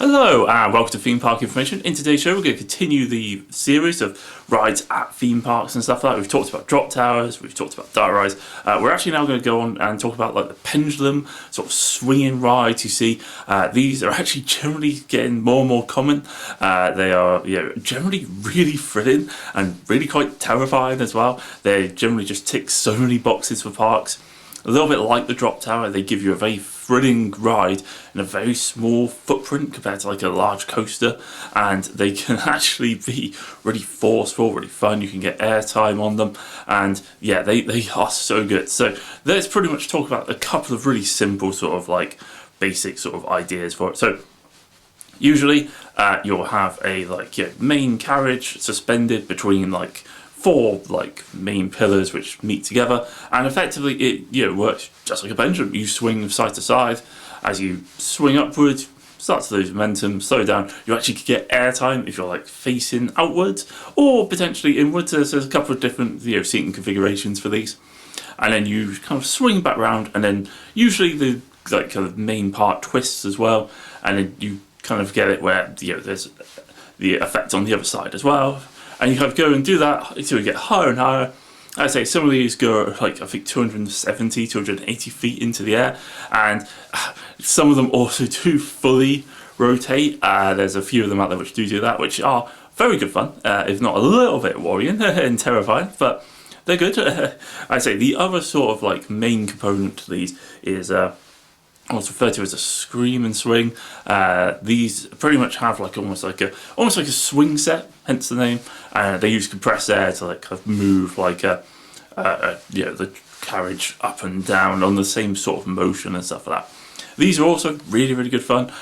Hello and welcome to Theme Park Information. In today's show we're going to continue the series of rides at theme parks and stuff like that. We've talked about drop towers, we've talked about dark rides. We're actually now going to go on and talk about like the pendulum sort of swinging rides. You see, these are actually generally getting more and more common. They are generally really thrilling and really quite terrifying as well. They generally just tick so many boxes for parks. A little bit like the drop tower, they give you a very thrilling ride in a very small footprint compared to like a large coaster, and they can actually be really forceful, really fun. You can get airtime on them, and yeah, they are so good. So let's pretty much talk about a couple of really simple sort of like basic sort of ideas for it. So usually you'll have a main carriage suspended between like four main pillars which meet together, and effectively it works just like a pendulum. You swing side to side. As you swing upwards, start to lose momentum, slow down. You actually could get airtime if you're like facing outwards or potentially inwards. There's a couple of different seating configurations for these, and then you kind of swing back round, and then usually the kind of main part twists as well, and then you kind of get it where there's the effect on the other side as well. And you kind of go and do that until you get higher and higher. I'd say some of these go like I think 270, 280 feet into the air, and some of them also do fully rotate. There's a few of them out there which do that, which are very good fun, if not a little bit worrying and terrifying, but they're good. I'd say the other sort of like main component to these is what's referred to as a scream and swing. These pretty much have like almost like a swing set, hence the name. They use compressed air to like kind of move like the carriage up and down on the same sort of motion and stuff like that. These are also really, really good fun.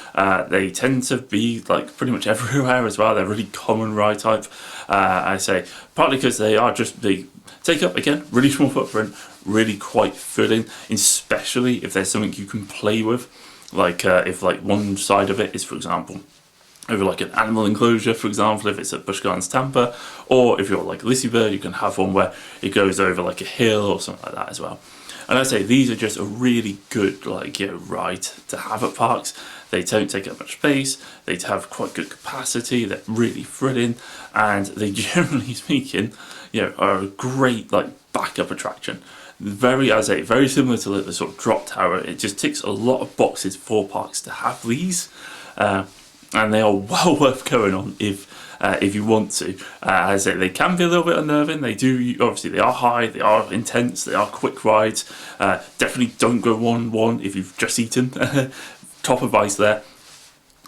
They tend to be like pretty much everywhere as well. They're really common ride type. I say partly because they take up, again, really small footprint, really quite thrilling, especially if there's something you can play with. Like if like one side of it is, for example, over like an animal enclosure, for example, if it's at Busch Gardens Tampa, or if you're like Lissy Bird, you can have one where it goes over like a hill or something like that as well. And I say these are just a really good ride to have at parks. They don't take up much space, they have quite good capacity, they're really thrilling, and they generally speaking are a great backup attraction. Very similar to the sort of drop tower. It just ticks a lot of boxes for parks to have these, and they are well worth going on if you want to. As I say, they can be a little bit unnerving. They are high, they are intense, they are quick rides. Definitely don't go 1-1 if you've just eaten. Top advice there.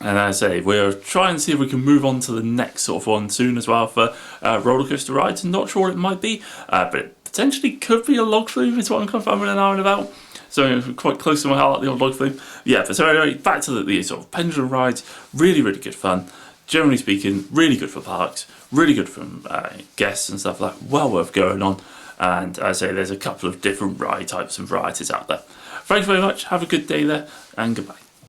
And as I say, we're trying to see if we can move on to the next sort of one soon as well for roller coaster rides. I'm not sure what it might be, but it potentially could be a log flume is what I'm confirming an hour about. So quite close to my heart, the old log flume. Yeah, but so anyway, back to the sort of pendulum rides. Really, really good fun. Generally speaking, really good for parks. Really good for guests and stuff like that. Well worth going on. And as I say, there's a couple of different ride types and varieties out there. Thanks very much. Have a good day there, and goodbye.